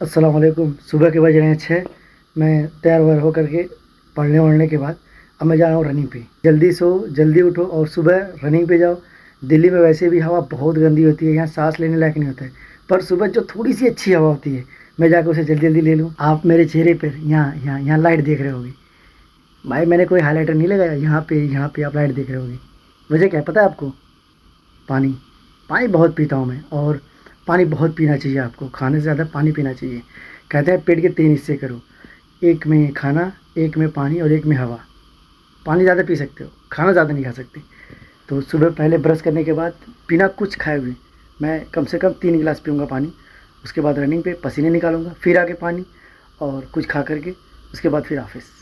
अस्सलाम वालेकुम। सुबह के बज रहे हैं 6। मैं तैयार वैयार होकर के पढ़ने वढ़ने के बाद अब मैं जा रहा हूँ रनिंग पे। जल्दी सो जल्दी उठो और सुबह रनिंग पे जाओ। दिल्ली में वैसे भी हवा बहुत गंदी होती है, यहाँ सांस लेने लायक नहीं होता है, पर सुबह जो थोड़ी सी अच्छी हवा होती है मैं जाकर उसे जल्दी जल्दी ले लूँ। आप मेरे चेहरे पर यहाँ यहाँ यहाँ लाइट देख रहे होगी भाई, मैंने कोई हाईलाइटर नहीं लगाया। यहाँ पे आप लाइट देख रहे होगी। वजह क्या है पता है आपको? पानी। पानी बहुत पीता हूँ मैं, और पानी बहुत पीना चाहिए आपको, खाने से ज़्यादा पानी पीना चाहिए। कहते हैं पेट के 3 हिस्से करो, एक में खाना, एक में पानी और एक में हवा। पानी ज़्यादा पी सकते हो, खाना ज़्यादा नहीं खा सकते। तो सुबह पहले ब्रश करने के बाद बिना कुछ खाए हुए मैं कम से कम 3 गिलास पीऊँगा पानी। उसके बाद रनिंग पे पसीने निकालूँगा, फिर आके पानी और कुछ खा करके उसके बाद फिर ऑफिस।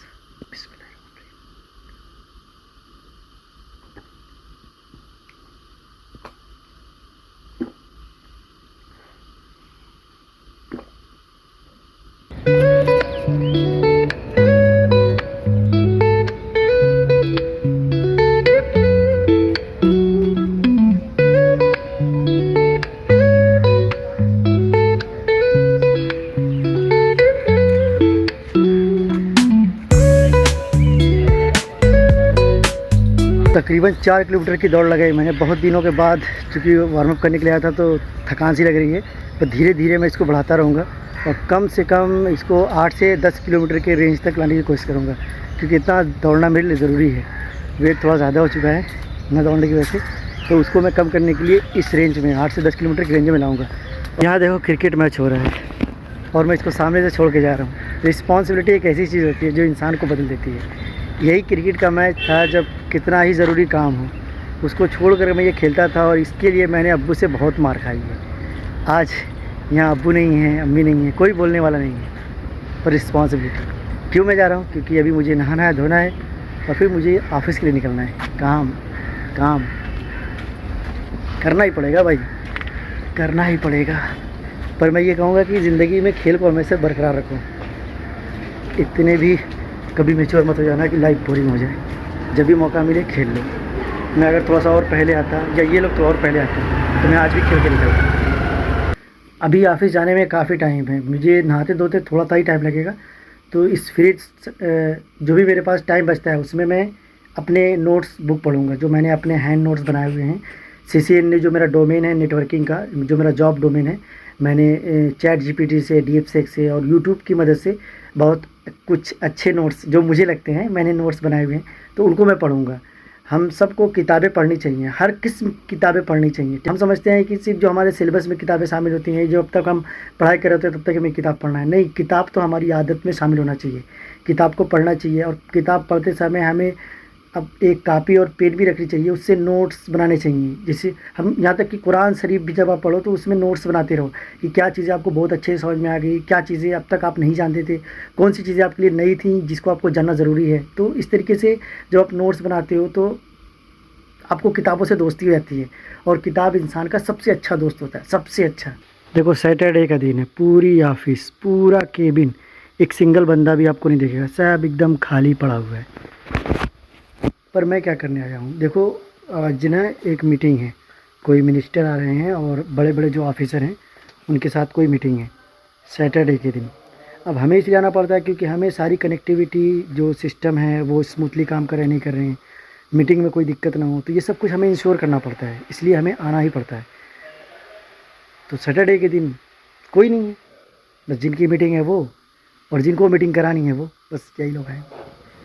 तकरीबन 4 किलोमीटर की दौड़ लगाई मैंने बहुत दिनों के बाद, क्योंकि वार्म अप करने के लिए आया था तो थकान सी लग रही है। पर धीरे धीरे मैं इसको बढ़ाता रहूँगा और कम से कम इसको 8 से 10 किलोमीटर के रेंज तक लाने की कोशिश करूँगा, क्योंकि इतना दौड़ना मेरे लिए ज़रूरी है। वेट थोड़ा ज़्यादा हो चुका है न दौड़ने की वजह से, तो उसको मैं कम करने के लिए इस रेंज में 8 से 10 किलोमीटर की रेंज में लाऊँगा। यहाँ देखो क्रिकेट मैच हो रहा है और मैं इसको सामने से छोड़ के जा रहा हूँ। रिस्पॉन्सिबिलिटी एक ऐसी चीज़ होती है जो इंसान को बदल देती है। यही क्रिकेट का मैच था, जब कितना ही ज़रूरी काम हो उसको छोड़ कर मैं ये खेलता था, और इसके लिए मैंने अब्बू से बहुत मार खाई है। आज यहाँ अब्बू नहीं है, अम्मी नहीं है, कोई बोलने वाला नहीं है, पर रिस्पॉन्सिबिलिटी। क्यों मैं जा रहा हूँ? क्योंकि अभी मुझे नहाना है, धोना है और फिर मुझे ऑफिस के लिए निकलना है। काम काम करना ही पड़ेगा भाई, करना ही पड़ेगा। पर मैं ये कहूँगा कि ज़िंदगी में खेल को हमेशा बरकरार रखो। इतने भी कभी मैच्योर मत हो जाना कि लाइफ बोरिंग हो जाए। जब भी मौका मिले खेल लो। मैं अगर थोड़ा सा और पहले आता, या ये लोग तो और पहले आते, तो मैं आज भी खेल के निकलता। अभी ऑफिस जाने में काफ़ी टाइम है, मुझे नहाते धोते थोड़ा सा ही टाइम लगेगा। तो इस फ्री जो भी मेरे पास टाइम बचता है उसमें मैं अपने नोट्स बुक पढ़ूँगा, जो मैंने अपने हैंड नोट्स बनाए हुए हैं। CCN ने जो मेरा डोमेन है नेटवर्किंग का, जो मेरा जॉब डोमेन है, मैंने चैट GPT से, DeepSeek से और यूट्यूब की मदद से बहुत कुछ अच्छे नोट्स जो मुझे लगते हैं मैंने नोट्स बनाए हुए हैं, तो उनको मैं पढ़ूँगा। हम सबको किताबें पढ़नी चाहिए, हर किस्म की किताबें पढ़नी चाहिए। हम समझते हैं कि सिर्फ जो हमारे सिलेबस में किताबें शामिल होती हैं, जो अब तक हम पढ़ाई कर रहे होते हैं तब तक हमें किताब पढ़ना है। नहीं, किताब तो हमारी आदत में शामिल होना चाहिए। किताब को पढ़ना चाहिए, और किताब पढ़ते समय हमें अब एक कापी और पेन भी रखनी चाहिए, उससे नोट्स बनाने चाहिए। जैसे हम यहाँ तक कि कुरान शरीफ भी जब आप पढ़ो तो उसमें नोट्स बनाते रहो कि क्या चीज़ें आपको बहुत अच्छे से समझ में आ गई, क्या चीज़ें अब तक आप नहीं जानते थे, कौन सी चीज़ें आपके लिए नई थी जिसको आपको जानना ज़रूरी है। तो इस तरीके से जब आप नोट्स बनाते हो तो आपको किताबों से दोस्ती हो जाती है, और किताब इंसान का सबसे अच्छा दोस्त होता है, सबसे अच्छा। देखो सैटरडे का दिन है, पूरी ऑफिस, पूरा केबिन, एक सिंगल बंदा भी आपको नहीं दिखेगा, सब एकदम खाली पड़ा हुआ है। पर मैं क्या करने आया हूँ? देखो आज ना एक मीटिंग है, कोई मिनिस्टर आ रहे हैं और बड़े बड़े जो ऑफिसर हैं उनके साथ कोई मीटिंग है सैटरडे के दिन। अब हमें इसलिए आना पड़ता है क्योंकि हमें सारी कनेक्टिविटी जो सिस्टम है वो स्मूथली काम कर रहे नहीं कर रहे हैं, मीटिंग में कोई दिक्कत ना हो, तो ये सब कुछ हमें इंश्योर करना पड़ता है, इसलिए हमें आना ही पड़ता है। तो सैटरडे के दिन कोई नहीं है, बस जिनकी मीटिंग है वो और जिनको मीटिंग करानी है वो, बस यही लोग हैं।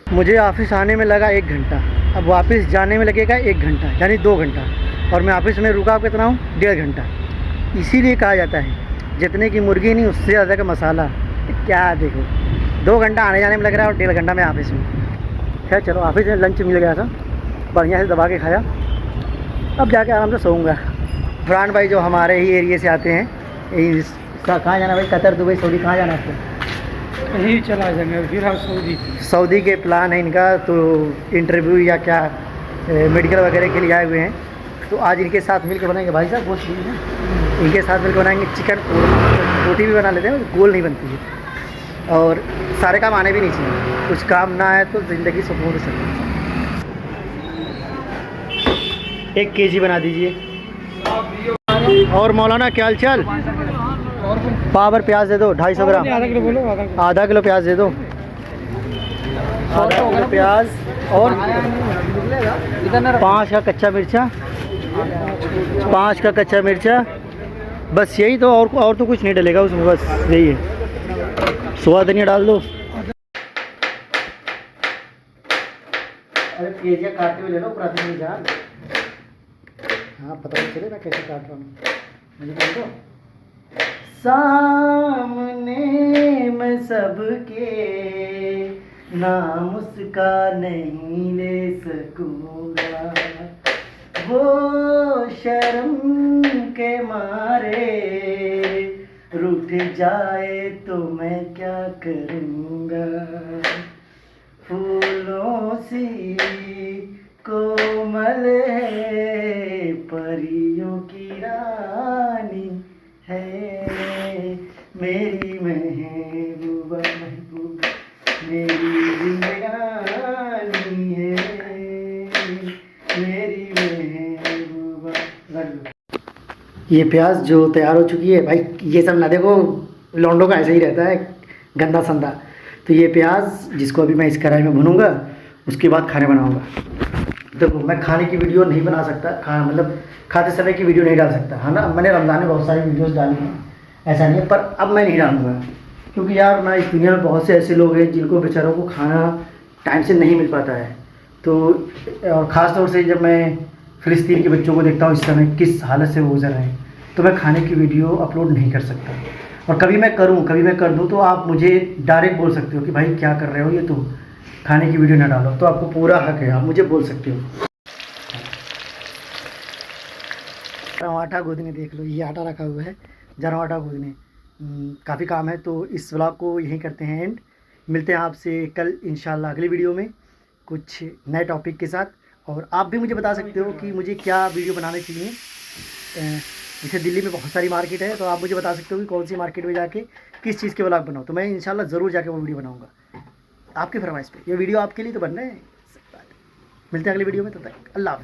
मुझे ऑफिस आने में लगा 1 घंटा, अब वापस जाने में लगेगा 1 घंटा, यानी 2 घंटा, और मैं ऑफिस में रुका कितना हूँ? 1.5 घंटा। इसीलिए कहा जाता है जितने की मुर्गी नहीं उससे ज़्यादा का मसाला। क्या देखो 2 घंटा आने जाने में लग रहा है और 1.5 घंटा मैं ऑफिस में। खैर चलो, ऑफिस में लंच मिल गया था, बढ़िया से दबा के खाया, अब जाके आराम से सोऊंगा। फरहान भाई जो हमारे ही एरिए से आते हैं, कहाँ जाना भाई? कतर, दुबई, सऊदी, कहाँ जाना आपको? यही चला जाएंगे फिर हम सऊदी के प्लान है इनका, तो इंटरव्यू या क्या मेडिकल वगैरह के लिए आए हुए हैं। तो आज इनके साथ मिलकर बनाएंगे भाई साहब गोश्त भी है, इनके साथ मिलकर बनाएंगे चिकन कोरमा। रोटी भी बना लेते हैं, गोल नहीं बनती है, और सारे काम आने भी नहीं चाहिए, कुछ काम ना आए तो ज़िंदगी सुकून से सकती। 1 केजी बना दीजिए। और मौलाना क्या हाल चाल? पावर प्याज दे दो 250 ग्राम। आधा किलो बोलो, आधा किलो। आधा किलो प्याज दे दो, आधा किलो प्याज। और 5 का कच्चा मिर्चा, 5 का कच्चा मिर्चा, बस यही तो। और तो कुछ नहीं डलेगा उसमें, बस यही है। सोया धनिया डाल दो। अरे प्याजिया काटते हुए ले लो प्राथमिक जान। हाँ पता नहीं चले मैं कैसे काट रहा हूँ, मुझे बोल दो। सामने मैं सबके नाम उसका नहीं ले सकूँगा, वो शर्म के मारे रूठ जाए तो मैं क्या करूँगा। फूलों सी कोमल है, परियों की रानी है, मेरी महबूबा महबूबा मेरी जिंदगानी है, मेरी महबूबा। ये प्याज जो तैयार हो चुकी है भाई, ये सब ना देखो, लौंडों का ऐसे ही रहता है गंदा संदा। तो ये प्याज जिसको अभी मैं इस कढ़ाई में भूनूंगा, उसके बाद खाने बनाऊंगा। देखो मैं खाने की वीडियो नहीं बना सकता, मतलब खाते समय की वीडियो नहीं डाल सकता है ना। मैंने रमज़ान में बहुत सारी वीडियोस डाली हैं, ऐसा नहीं है, पर अब मैं नहीं डालूंगा क्योंकि यार मैं इस दुनिया में बहुत से ऐसे लोग हैं जिनको बेचारों को खाना टाइम से नहीं मिल पाता है। तो और ख़ास तौर से जब मैं फ़िलिस्तीन के बच्चों को देखता हूँ इस समय किस हालत से वो गुजर रहे हैं, तो मैं खाने की वीडियो अपलोड नहीं कर सकता। और कभी मैं करूँ कभी मैं कर दूँ तो आप मुझे डायरेक्ट बोल सकते हो कि भाई क्या कर रहे हो, ये तुम खाने की वीडियो ना डालो। तो आपको पूरा हक है, आप मुझे बोल सकते हो। आटा गूंदने देख लो, ये आटा रखा हुआ है, जरा आटा गूंदने। काफ़ी काम है, तो इस व्लॉग को यहीं करते हैं एंड। मिलते हैं आपसे कल इंशाल्लाह अगली वीडियो में कुछ नए टॉपिक के साथ। और आप भी मुझे बता सकते हो कि मुझे क्या वीडियो बनाने चाहिए। जैसे दिल्ली में बहुत सारी मार्केट है, तो आप मुझे बता सकते हो कि कौन सी मार्केट में जाके किस चीज़ के व्लॉग बनाओ, तो मैं इंशाल्लाह ज़रूर जाके वो वीडियो बनाऊँगा आपकी फरमाइश पे। ये वीडियो आपके लिए तो बन रहे हैं। मिलते हैं अगली वीडियो में, तब तक अल्लाह हाफ़िज़।